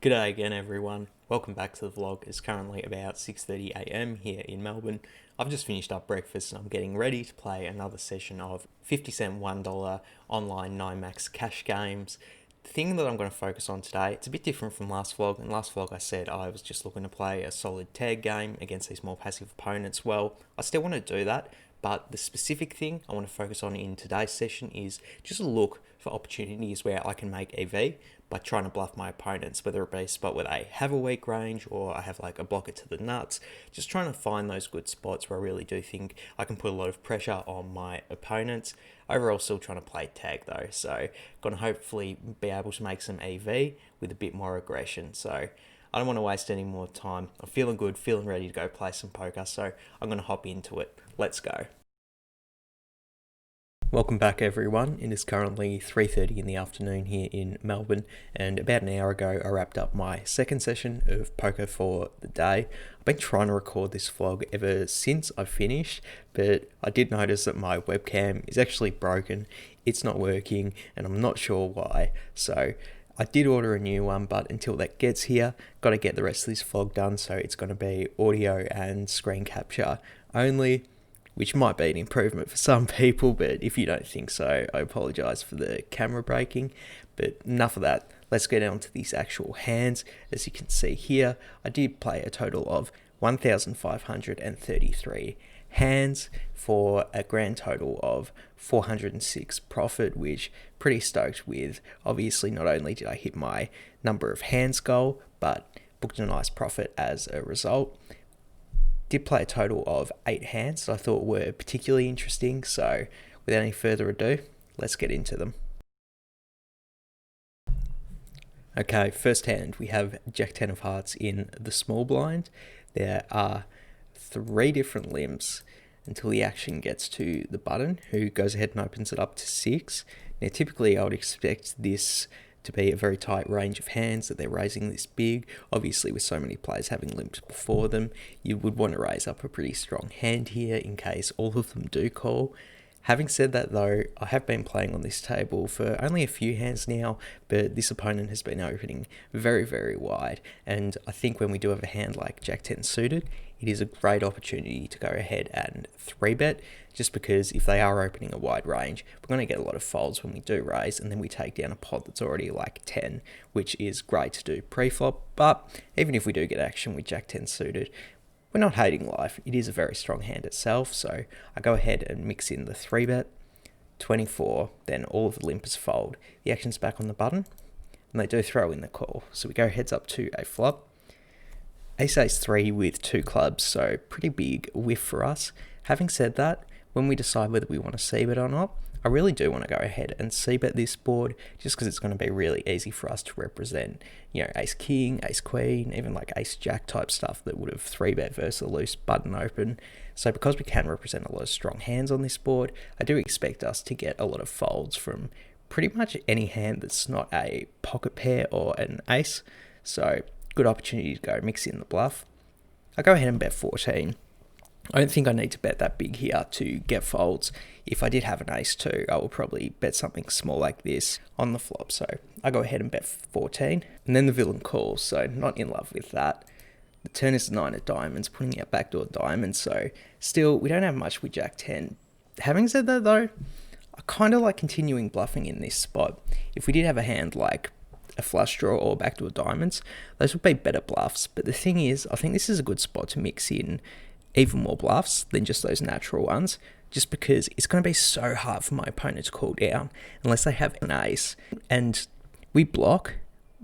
G'day again everyone, welcome back to the vlog. It's currently about 6:30 AM here in Melbourne. I've just finished up breakfast and I'm getting ready to play another session of 50 cent $1 online 9max cash games. The thing that I'm going to focus on today, it's a bit different from last vlog. In last vlog I said I was just looking to play a solid tag game against these more passive opponents. Well, I still want to do that, but the specific thing I want to focus on in today's session is just a look for opportunities where I can make EV by trying to bluff my opponents, whether it be a spot where they have a weak range or I have like a blocker to the nuts. Just trying to find those good spots where I really do think I can put a lot of pressure on my opponents. Overall, still trying to play tag though, so going to hopefully be able to make some EV with a bit more aggression. So I don't want to waste any more time. I'm feeling good, feeling ready to go play some poker, so I'm going to hop into it. Let's go. Welcome back everyone. It is currently 3:30 in the afternoon here in Melbourne, and about an hour ago I wrapped up my second session of poker for the day. I've been trying to record this vlog ever since I finished, but I did notice that my webcam is actually broken. It's not working and I'm not sure why, so I did order a new one, but until that gets here, got to get the rest of this vlog done, so it's going to be audio and screen capture only, which might be an improvement for some people, but if you don't think so, I apologise for the camera breaking. But enough of that, let's get on to these actual hands. As you can see here, I did play a total of 1,533 hands for a grand total of 406 profit, which pretty stoked with. Obviously, not only did I hit my number of hands goal, but booked a nice profit as a result. Did play a total of 8 hands that I thought were particularly interesting, so without any further ado, let's get into them. Okay, first hand we have Jack 10 of hearts in the small blind. There are 3 different limbs until the action gets to the button, who goes ahead and opens it up to 6. Now typically I would expect this to be a very tight range of hands that they're raising this big. Obviously with so many players having limps before them, you would want to raise up a pretty strong hand here in case all of them do call. Having said that though, I have been playing on this table for only a few hands now, but this opponent has been opening very wide, and I think when we do have a hand like Jack 10 suited, it is a great opportunity to go ahead and 3-bet, just because if they are opening a wide range, we're going to get a lot of folds when we do raise, and then we take down a pot that's already like 10, which is great to do pre-flop. But even if we do get action with Jack 10 suited, we're not hating life. It is a very strong hand itself, so I go ahead and mix in the 3-bet, 24, then all of the limpers fold. The action's back on the button, and they do throw in the call. So we go heads up to a flop. Ace 3 with 2 clubs, so pretty big whiff for us. Having said that, when we decide whether we want to c-bet or not, I really do want to go ahead and c-bet this board, just because it's going to be really easy for us to represent, you know, ace king, ace queen, even like ace jack type stuff that would have 3-bet versus a loose button open. So because we can represent a lot of strong hands on this board, I do expect us to get a lot of folds from pretty much any hand that's not a pocket pair or an ace. So good opportunity to go mix in the bluff. I go ahead and bet 14. I don't think I need to bet that big here to get folds. If I did have an ace 2, I will probably bet something small like this on the flop. So I go ahead and bet 14. And then the villain calls, so not in love with that. The turn is the 9 of diamonds, putting out backdoor diamonds. So still, we don't have much with Jack 10. Having said that though, I kind of like continuing bluffing in this spot. If we did have a hand like a flush draw or backdoor diamonds, those would be better bluffs. But the thing is, I think this is a good spot to mix in even more bluffs than just those natural ones, just because it's going to be so hard for my opponent to call down unless they have an ace, and we block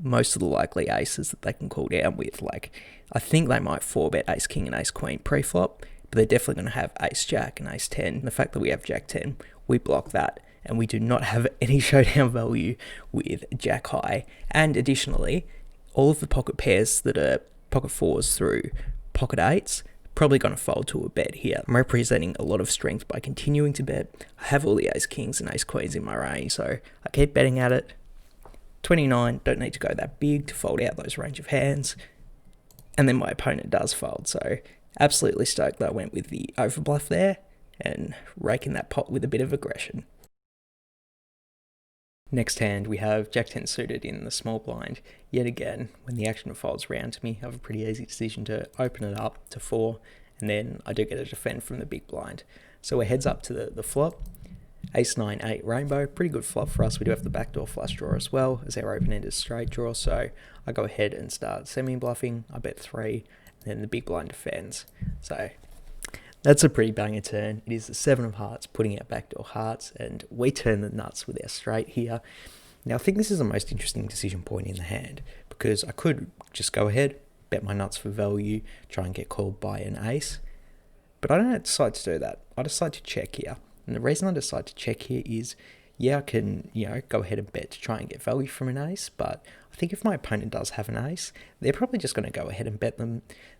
most of the likely aces that they can call down with. Like, I think they might 4-bet ace king and ace queen pre-flop, but they're definitely going to have ace jack and ace 10. And the fact that we have Jack 10, we block that, and we do not have any showdown value with Jack high. And additionally, all of the pocket pairs that are pocket 4s through pocket 8s, probably going to fold to a bet here. I'm representing a lot of strength by continuing to bet. I have all the ace kings and ace queens in my range, so I keep betting at it. 29, don't need to go that big to fold out those range of hands. And then my opponent does fold, so absolutely stoked that I went with the overbluff there and raking that pot with a bit of aggression. Next hand, we have Jack 10 suited in the small blind. Yet again, when the action folds round to me, I have a pretty easy decision to open it up to 4, and then I do get a defend from the big blind. So we're heads up to the flop. Ace 9 8 rainbow, pretty good flop for us. We do have the backdoor flush draw as well as our open ended straight draw. So I go ahead and start semi bluffing. I bet 3, and then the big blind defends. So that's a pretty banger turn. It is the 7 of hearts putting out backdoor hearts, and we turn the nuts with our straight here. Now I think this is the most interesting decision point in the hand, because I could just go ahead, bet my nuts for value, try and get called by an ace, but I don't decide to do that. I decide to check here. And the reason I decide to check here is, yeah, I can, go ahead and bet to try and get value from an ace, but I think if my opponent does have an ace, they're probably just going to go ahead and bet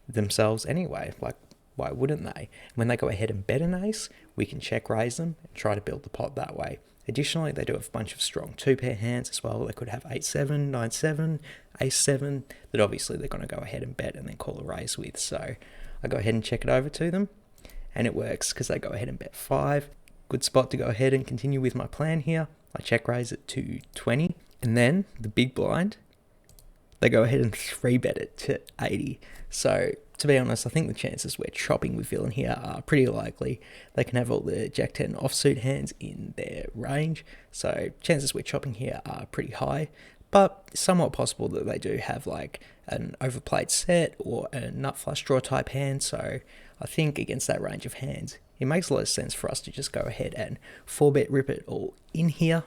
themselves anyway. Like, why wouldn't they? When they go ahead and bet an ace, we can check raise them and try to build the pot that way. Additionally, they do have a bunch of strong 2-pair hands as well. They could have 8-7, 9-7, Ace-7 that obviously they're going to go ahead and bet and then call a raise with. So I go ahead and check it over to them, and it works because they go ahead and bet 5. Good spot to go ahead and continue with my plan here. I check raise it to 20, and then the big blind, they go ahead and 3-bet it to 80. So to be honest, I think the chances we're chopping with villain here are pretty likely. They can have all the Jack 10 offsuit hands in their range, so chances we're chopping here are pretty high, but somewhat possible that they do have like an overplayed set or a nut flush draw type hand. So I think against that range of hands, it makes a lot of sense for us to just go ahead and 4-bet rip it all in here.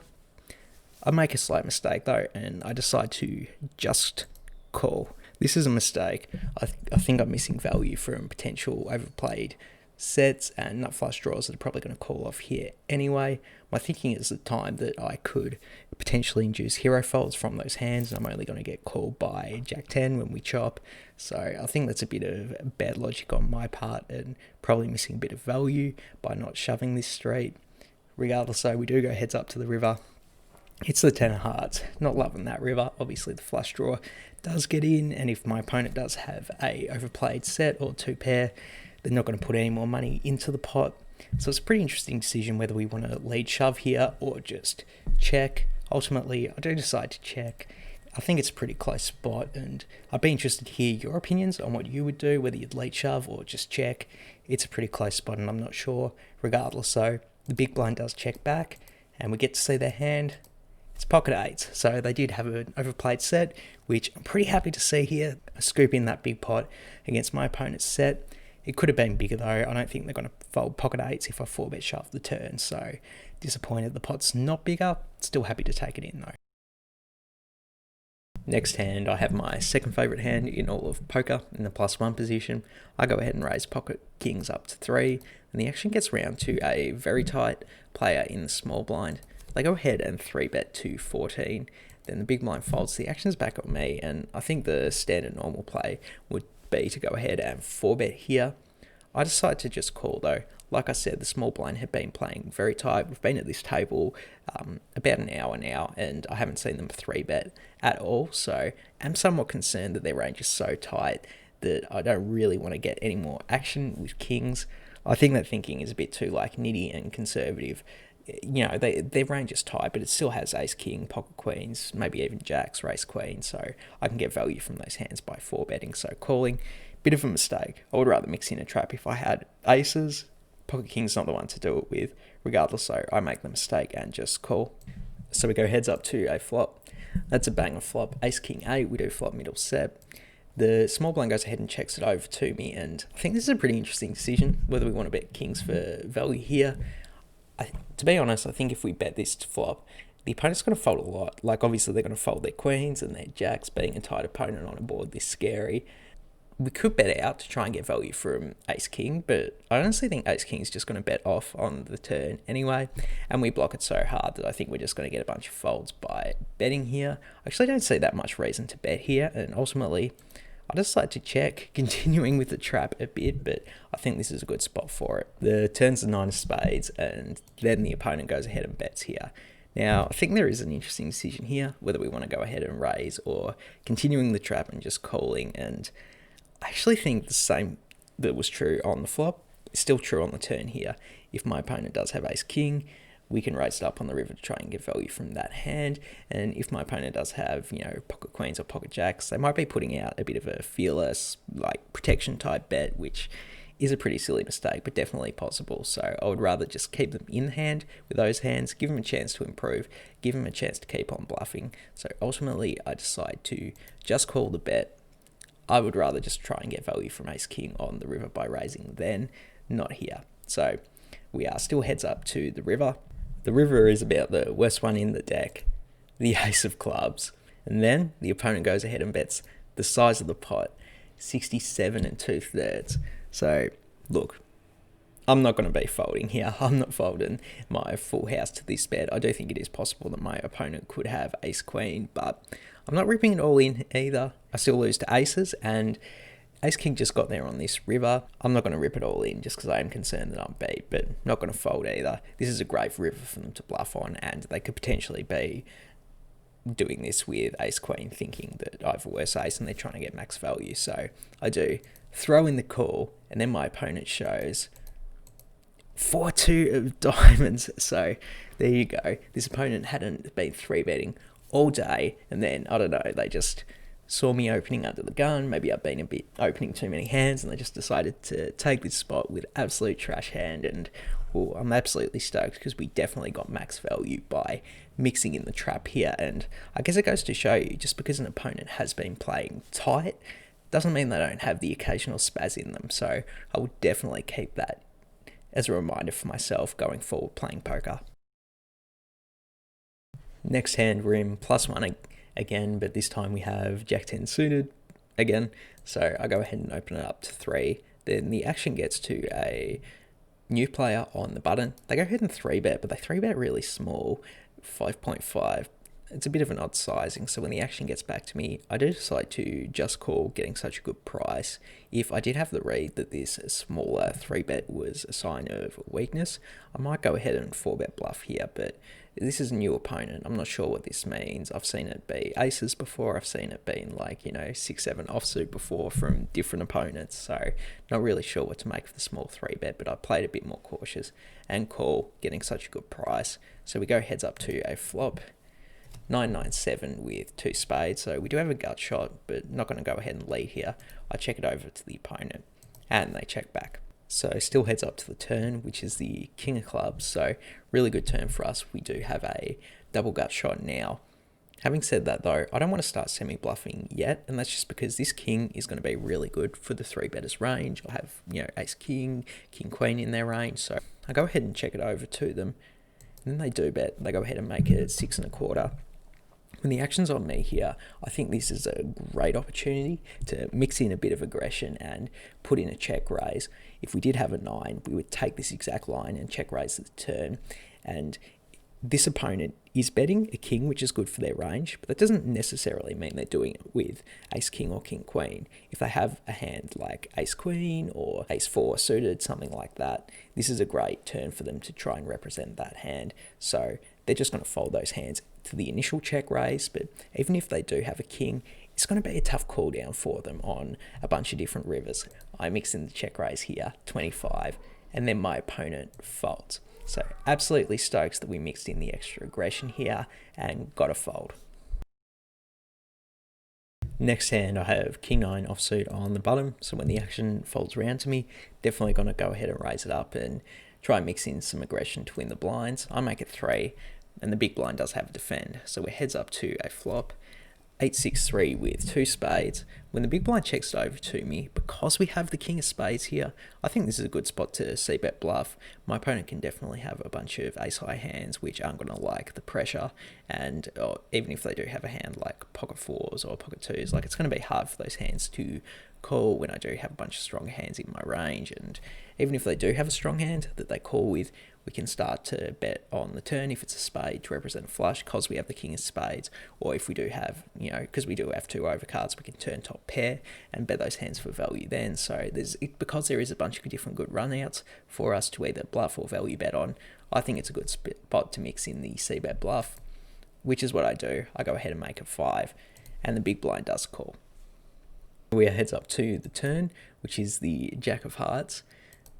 I make a slight mistake though, and I decide to just call. This is a mistake. I think I'm missing value from potential overplayed sets and nut flush draws that are probably going to call off here anyway. My thinking is the time that I could potentially induce hero folds from those hands, and I'm only going to get called by Jack 10 when we chop. So I think that's a bit of bad logic on my part and probably missing a bit of value by not shoving this straight. Regardless though, we do go heads up to the river. It's the 10 of hearts. Not loving that river. Obviously the flush draw does get in, and if my opponent does have a overplayed set or 2-pair, they're not going to put any more money into the pot. So it's a pretty interesting decision whether we want to lead shove here or just check. Ultimately, I do decide to check. I think it's a pretty close spot, and I'd be interested to hear your opinions on what you would do, whether you'd lead shove or just check. It's a pretty close spot, and I'm not sure. Regardless, so the big blind does check back, and we get to see their hand. It's pocket 8s, so they did have an overplayed set, which I'm pretty happy to see here. A scoop in that big pot against my opponent's set. It could have been bigger though. I don't think they're going to fold pocket 8s if I 4-bet shove the turn, so disappointed the pot's not bigger. Still happy to take it in though. Next hand, I have my second favourite hand in all of poker in the +1 position. I go ahead and raise pocket kings up to 3, and the action gets round to a very tight player in the small blind. They go ahead and 3-bet to 14. Then the big blind folds. The action's back on me, and I think the standard normal play would be to go ahead and 4-bet here. I decide to just call though. Like I said, the small blind had been playing very tight. We've been at this table about an hour now, and I haven't seen them 3-bet at all. So I'm somewhat concerned that their range is so tight that I don't really want to get any more action with kings. I think that thinking is a bit too like nitty and conservative. Their range is tight, but it still has ace king, pocket queens, maybe even jacks, race queen, so I can get value from those hands by 4-betting. So calling, bit of a mistake. I would rather mix in a trap if I had aces. Pocket king's not the one to do it with. Regardless, so I make the mistake and just call. So we go heads up to a flop. That's a banger flop. Ace king 8, we do flop middle set. The small blind goes ahead and checks it over to me, and I think this is a pretty interesting decision, whether we want to bet kings for value here. To be honest, I think if we bet this to flop, the opponent's going to fold a lot. Like, obviously, they're going to fold their queens and their jacks, being a tight opponent on a board this scary. We could bet out to try and get value from ace-king, but I honestly think ace-king is just going to bet off on the turn anyway, and we block it so hard that I think we're just going to get a bunch of folds by betting here. I actually don't see that much reason to bet here, and ultimately, I decide to check, continuing with the trap a bit, but I think this is a good spot for it. The turn's the 9 of spades, and then the opponent goes ahead and bets here. Now, I think there is an interesting decision here, whether we want to go ahead and raise or continuing the trap and just calling, and I actually think the same that was true on the flop is still true on the turn here. If my opponent does have ace-king, we can raise it up on the river to try and get value from that hand. And if my opponent does have, pocket queens or pocket jacks, they might be putting out a bit of a fearless, like, protection type bet, which is a pretty silly mistake, but definitely possible. So I would rather just keep them in hand with those hands, give them a chance to improve, give them a chance to keep on bluffing. So ultimately, I decide to just call the bet. I would rather just try and get value from ace king on the river by raising then, not here. So we are still heads up to the river. The river is about the worst one in the deck, the ace of clubs. And then the opponent goes ahead and bets the size of the pot, 67 2/3. So look, I'm not going to be folding here. I'm not folding my full house to this bet. I do think it is possible that my opponent could have ace queen, but I'm not ripping it all in either. I still lose to aces, and ace king just got there on this river. I'm not going to rip it all in just because I am concerned that I'm beat, but not going to fold either. This is a great river for them to bluff on, and they could potentially be doing this with ace queen, thinking that I have a worse ace and they're trying to get max value. So I do throw in the call, and then my opponent shows 4-2 of diamonds. So there you go. This opponent hadn't been 3-betting all day, and then, I don't know, they just saw me opening under the gun. Maybe I've been a bit opening too many hands, and they just decided to take this spot with absolute trash hand. And I'm absolutely stoked because we definitely got max value by mixing in the trap here. And I guess it goes to show you, just because an opponent has been playing tight doesn't mean they don't have the occasional spaz in them. So I would definitely keep that as a reminder for myself going forward playing poker. Next hand, we're in +1 again, but this time we have Jack 10 suited again. So I go ahead and open it up to 3. Then the action gets to a new player on the button. They go ahead and 3-bet, but they 3-bet really small, 5.5. It's a bit of an odd sizing, so when the action gets back to me, I do decide to just call, getting such a good price. If I did have the read that this smaller 3-bet was a sign of weakness, I might go ahead and 4-bet bluff here, but this is a new opponent. I'm not sure what this means. I've seen it be aces before. I've seen it being like, 6-7 offsuit before from different opponents. So not really sure what to make for the small 3-bet, but I played a bit more cautious and call, getting such a good price. So we go heads up to a flop, 9-9-7 with 2 spades. So we do have a gut shot, but not going to go ahead and lead here. I check it over to the opponent, and they check back. So still heads up to the turn, which is the king of clubs. So really good turn for us. We do have a double gut shot now. Having said that though, I don't want to start semi-bluffing yet, and that's just because this king is going to be really good for the 3-betters range. I have, ace king, king queen in their range. So I go ahead and check it over to them. And then they do bet. They go ahead and make it 6.25. When the action's on me here, I think this is a great opportunity to mix in a bit of aggression and put in a check raise. If we did have a 9, we would take this exact line and check raise the turn. And this opponent is betting a king, which is good for their range, but that doesn't necessarily mean they're doing it with ace king or king queen. If they have a hand like ace queen or ace 4 suited, something like that, this is a great turn for them to try and represent that hand. So they're just going to fold those hands to the initial check raise, but even if they do have a king, it's going to be a tough call down for them on a bunch of different rivers. I mix in the check raise here, 25, and then my opponent folds. So absolutely stoked that we mixed in the extra aggression here and got a fold. Next hand, I have king 9 offsuit on the bottom. So when the action folds around to me, definitely going to go ahead and raise it up and try and mix in some aggression to win the blinds. I make it 3, and the big blind does have a defend. So we're heads up to a flop, 8-6-3 with 2 spades. When the big blind checks it over to me, because we have the king of spades here, I think this is a good spot to c-bet bluff. My opponent can definitely have a bunch of ace-high hands which aren't going to like the pressure, and even if they do have a hand like pocket 4s or pocket 2s, like it's going to be hard for those hands to call when I do have a bunch of strong hands in my range. And even if they do have a strong hand that they call with, we can start to bet on the turn if it's a spade to represent a flush because we have the king of spades, or if we do have, because we do have 2 overcards, we can turn top pair and bet those hands for value then. So because there is a bunch of different good runouts for us to either bluff or value bet on, I think it's a good spot to mix in the c-bet bluff, which is what I do. I go ahead and make it 5, and the big blind does call. We are heads up to the turn, which is the jack of hearts.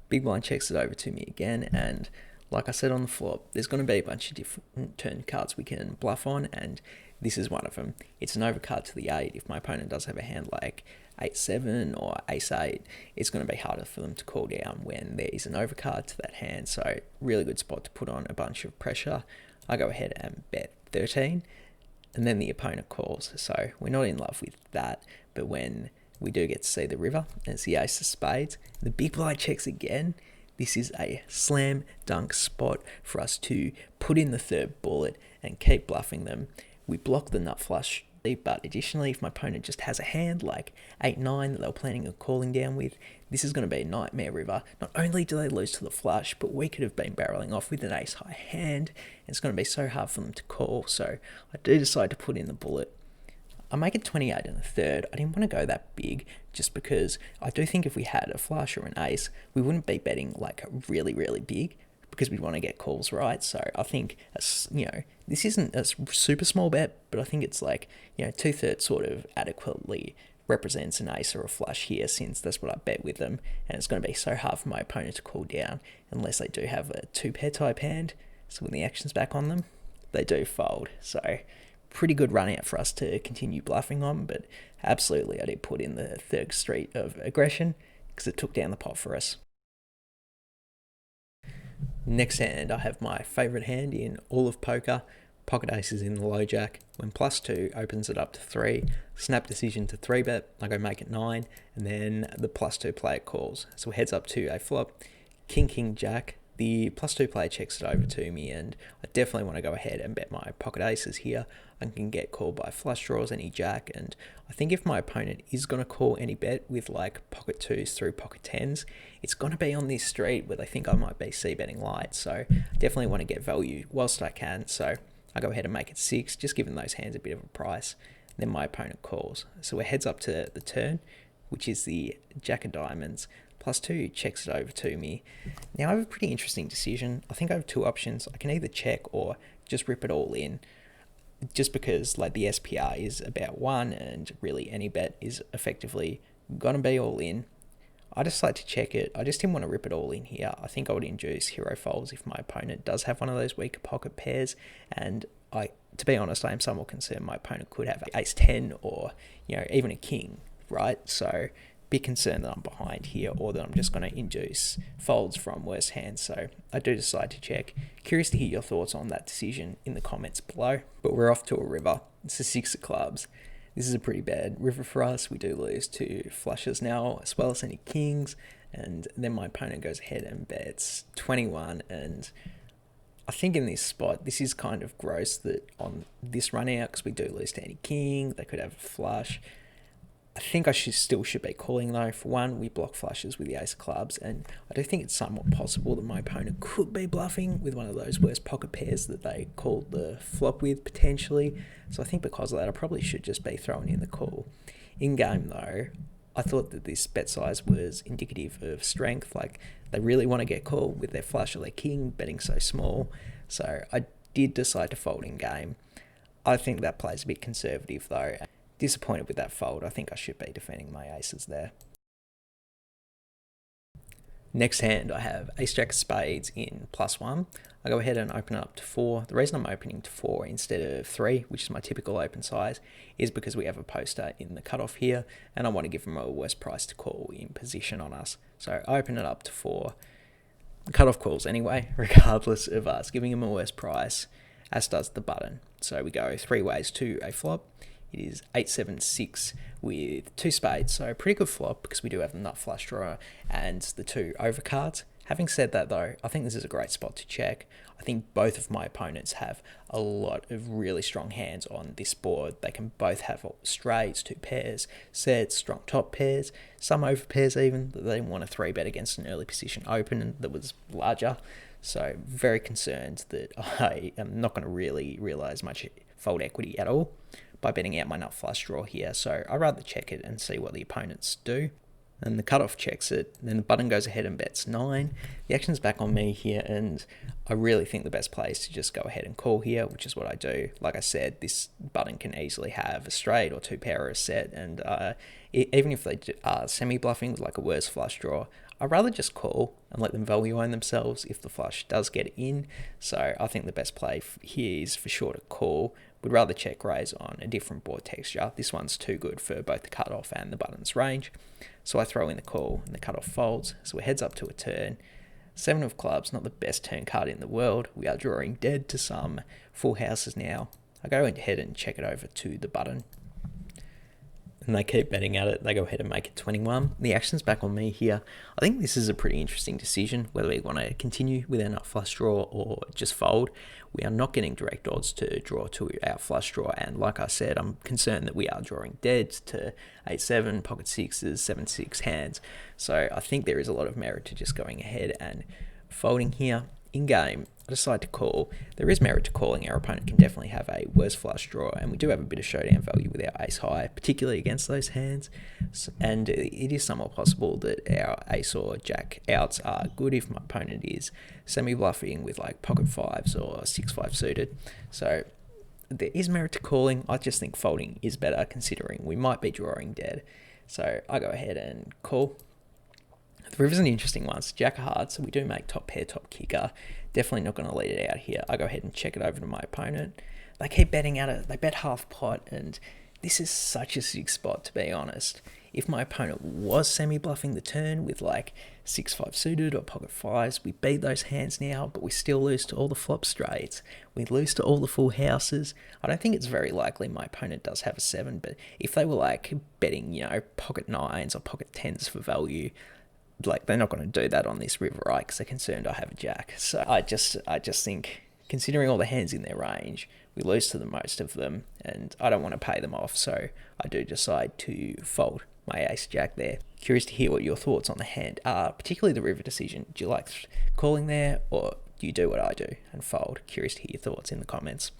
Big blind checks it over to me again, and Like I said on the flop, there's going to be a bunch of different turn cards we can bluff on, and this is one of them. It's an overcard to the 8. If my opponent does have a hand like 8-7 or ace-8, it's going to be harder for them to call down when there is an overcard to that hand. So really good spot to put on a bunch of pressure. I go ahead and bet 13, and then the opponent calls. So we're not in love with that, but when we do get to see the river, and it's the ace of spades, the big blind checks again. This is a slam dunk spot for us to put in the third bullet and keep bluffing them. We block the nut flush, but additionally, if my opponent just has a hand like 8-9 that they were planning on calling down with, this is going to be a nightmare river. Not only do they lose to the flush, but we could have been barreling off with an ace-high hand, and it's going to be so hard for them to call. So I do decide to put in the bullet. I make it 28 in the third. I didn't want to go that big just because I do think if we had a flush or an ace, we wouldn't be betting like really, really big because we'd want to get calls right. So I think, this isn't a super small bet, but I think it's like, 2/3 sort of adequately represents an ace or a flush here, since that's what I bet with them. And it's going to be so hard for my opponent to call down unless they do have a 2-pair type hand. So when the action's back on them, they do fold. So pretty good run out for us to continue bluffing on, but absolutely I did put in the third street of aggression because it took down the pot for us. Next hand, I have my favourite hand in all of poker. Pocket aces in the low jack. When +2 opens it up to 3, snap decision to 3-bet, I go make it 9, and then the +2 player calls. So it heads up to a flop, king, jack. The +2 player checks it over to me, and I definitely want to go ahead and bet my pocket aces here. I can get called by flush draws, any jack, and I think if my opponent is going to call any bet with like pocket 2s through pocket 10s, it's going to be on this street where they think I might be c-betting light. So definitely want to get value whilst I can. So I go ahead and make it 6, just giving those hands a bit of a price. Then my opponent calls. So it heads up to the turn, which is the jack of diamonds. +2 checks it over to me. Now I have a pretty interesting decision. I think I have two options. I can either check or just rip it all in, just because like the SPR is about 1 and really any bet is effectively gonna be all in. I decide to check it. I just didn't want to rip it all in here. I think I would induce hero folds if my opponent does have one of those weaker pocket pairs, and to be honest, I am somewhat concerned my opponent could have ace-10 or even a king, right? So bit concerned that I'm behind here, or that I'm just going to induce folds from worse hands. So I do decide to check. Curious to hear your thoughts on that decision in the comments below. But we're off to a river. It's a 6 of clubs. This is a pretty bad river for us. We do lose to flushes now, as well as any kings, and then my opponent goes ahead and bets 21, and I think in this spot, this is kind of gross that on this run out, because we do lose to any king, they could have a flush. I think I still should be calling though. For one, we block flushes with the ace of clubs, and I do think it's somewhat possible that my opponent could be bluffing with one of those worst pocket pairs that they called the flop with, potentially. So I think because of that, I probably should just be throwing in the call. In game though, I thought that this bet size was indicative of strength, like they really want to get called with their flush or their king betting so small. So I did decide to fold in game. I think that plays a bit conservative though. Disappointed with that fold. I think I should be defending my aces there. Next hand, I have ace-jack of spades in +1. I go ahead and open it up to 4. The reason I'm opening to 4 instead of 3, which is my typical open size, is because we have a poster in the cutoff here, and I want to give them a worse price to call in position on us. So I open it up to 4. The cutoff calls anyway, regardless of us giving them a worse price, as does the button. So we go 3 ways to a flop. It is 8-7-6 with 2 spades, so pretty good flop because we do have the nut flush draw and the 2 overcards. Having said that though, I think this is a great spot to check. I think both of my opponents have a lot of really strong hands on this board. They can both have straights, 2 pairs, sets, strong top pairs, some over pairs even, that they didn't want to 3-bet against an early position open that was larger. So very concerned that I am not going to really realise much fold equity at all by betting out my nut flush draw here. So I'd rather check it and see what the opponents do. and the cutoff checks it. Then the button goes ahead and bets 9. The action's back on me here, and I really think the best play is to just go ahead and call here, which is what I do. Like I said, this button can easily have a straight or 2 pair or a set, and even if they are semi-bluffing with like a worse flush draw, I'd rather just call and let them value own themselves if the flush does get in. So I think the best play here is for sure to call. Would rather check raise on a different board texture. This one's too good for both the cutoff and the button's range. So I throw in the call and the cutoff folds. So we're heads up to a turn. 7 of clubs, not the best turn card in the world. We are drawing dead to some full houses now. I go ahead and check it over to the button. And they keep betting at it. They go ahead and make it 21. The action's back on me here. I think this is a pretty interesting decision, whether we want to continue with our nut flush draw or just fold. We are not getting direct odds to draw to our flush draw, and like I said, I'm concerned that we are drawing dead to 8-7, pocket 6s, 7-6 hands. So I think there is a lot of merit to just going ahead and folding here. In game, I decide to call. There is merit to calling. Our opponent can definitely have a worse flush draw, and we do have a bit of showdown value with our ace high, particularly against those hands. And it is somewhat possible that our ace or jack outs are good if my opponent is semi-bluffing with like pocket 5s or 6-5 suited. So there is merit to calling. I just think folding is better considering we might be drawing dead. So I go ahead and call. The river's an interesting one. It's jack of hearts, so we do make top pair, top kicker. Definitely not going to lead it out here. I go ahead and check it over to my opponent. They keep betting at it. They bet half pot, and this is such a sick spot, to be honest. If my opponent was semi-bluffing the turn with like 6-5 suited or pocket 5s, we beat those hands now, but we still lose to all the flop straights. We lose to all the full houses. I don't think it's very likely my opponent does have a 7, but if they were like betting, pocket 9s or pocket 10s for value, like they're not going to do that on this river, right? Because they're concerned I have a jack. So I just think, considering all the hands in their range, we lose to the most of them, and I don't want to pay them off. So I do decide to fold my ace jack there. Curious to hear what your thoughts on the hand are, particularly the river decision. Do you like calling there, or do you do what I do and fold? Curious to hear your thoughts in the comments.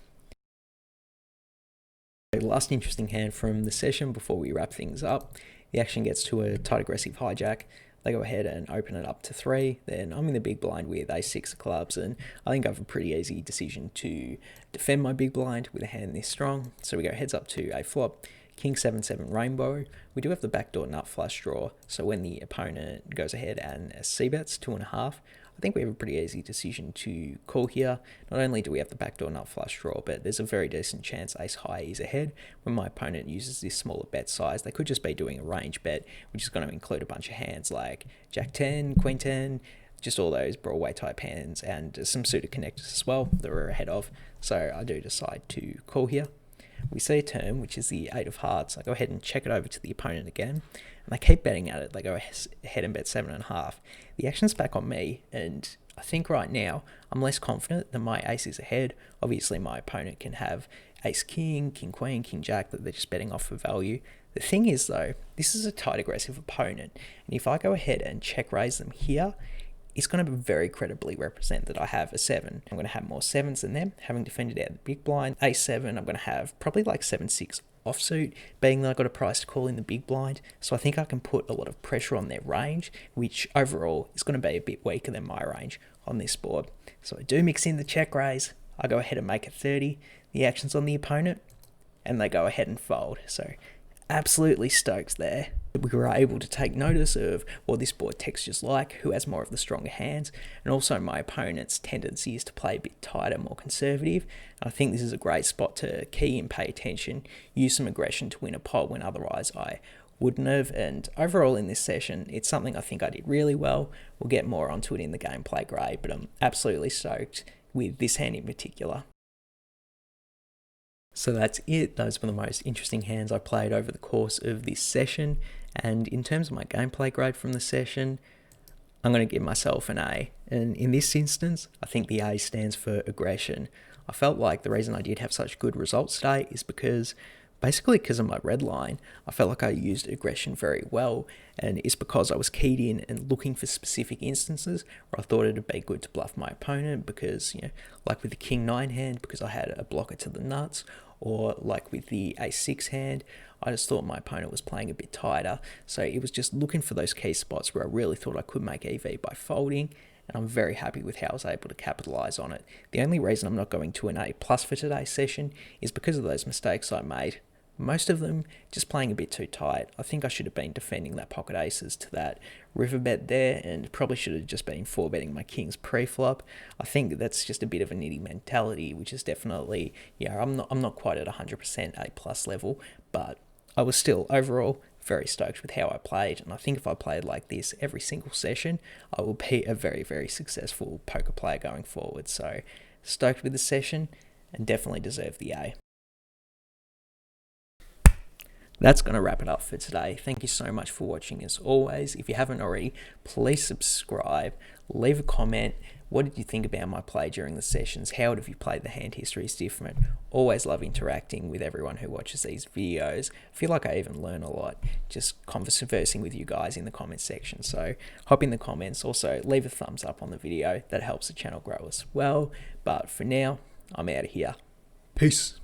Last interesting hand from the session before we wrap things up. The action gets to a tight aggressive hijack. They go ahead and open it up to 3. Then I'm in the big blind with ace-6 of clubs, and I think I have a pretty easy decision to defend my big blind with a hand this strong. So we go heads up to a flop, king 7-7 rainbow. We do have the backdoor nut flush draw, so when the opponent goes ahead and c-bets 2.5, I think we have a pretty easy decision to call here. Not only do we have the backdoor nut flush draw, but there's a very decent chance ace high is ahead. When my opponent uses this smaller bet size, they could just be doing a range bet, which is going to include a bunch of hands like jack 10, queen 10, just all those Broadway type hands, and some suited connectors as well that we're ahead of. So I do decide to call here. We see a turn, which is the 8 of hearts. I go ahead and check it over to the opponent again, and they keep betting at it. They go ahead and bet 7.5. The action's back on me, and I think right now I'm less confident that my ace is ahead. Obviously, my opponent can have ace king, king queen, king jack that they're just betting off for value. The thing is, though, this is a tight aggressive opponent, and if I go ahead and check raise them here, it's going to very credibly represent that I have a 7. I'm going to have more 7s than them, having defended out the big blind. A7, I'm going to have probably like 7-6 offsuit, being that I've got a price to call in the big blind. So I think I can put a lot of pressure on their range, which overall is going to be a bit weaker than my range on this board. So I do mix in the check raise. I go ahead and make it 30. The action's on the opponent, and they go ahead and fold. So absolutely stoked there. We were able to take notice of what this board texture's like, who has more of the stronger hands, and also my opponent's tendency is to play a bit tighter, more conservative. And I think this is a great spot to key in, pay attention, use some aggression to win a pot when otherwise I wouldn't have. And overall in this session, it's something I think I did really well. We'll get more onto it in the gameplay grade, but I'm absolutely stoked with this hand in particular. So that's it. Those were the most interesting hands I played over the course of this session. And in terms of my gameplay grade from the session, I'm going to give myself an A. And in this instance, I think the A stands for aggression. I felt like the reason I did have such good results today is because of my red line, I felt like I used aggression very well, and it's because I was keyed in and looking for specific instances where I thought it'd be good to bluff my opponent because, like with the king 9 hand, because I had a blocker to the nuts, or like with the a6 hand, I just thought my opponent was playing a bit tighter. So it was just looking for those key spots where I really thought I could make EV by folding, and I'm very happy with how I was able to capitalize on it. The only reason I'm not going to an A+ for today's session is because of those mistakes I made. Most of them just playing a bit too tight. I think I should have been defending that pocket aces to that river bet there, and probably should have just been 4-betting my kings pre-flop. I think that's just a bit of a nitty mentality, which is definitely, yeah, I'm not quite at 100% A+ level, but I was still overall very stoked with how I played, and I think if I played like this every single session, I will be a very, very successful poker player going forward. So stoked with the session, and definitely deserve the A. That's going to wrap it up for today. Thank you so much for watching as always. If you haven't already, please subscribe, leave a comment. What did you think about my play during the sessions? How have you played the hand histories different? Always love interacting with everyone who watches these videos. I feel like I even learn a lot just conversing with you guys in the comments section. So hop in the comments. Also, leave a thumbs up on the video. That helps the channel grow as well. But for now, I'm out of here. Peace.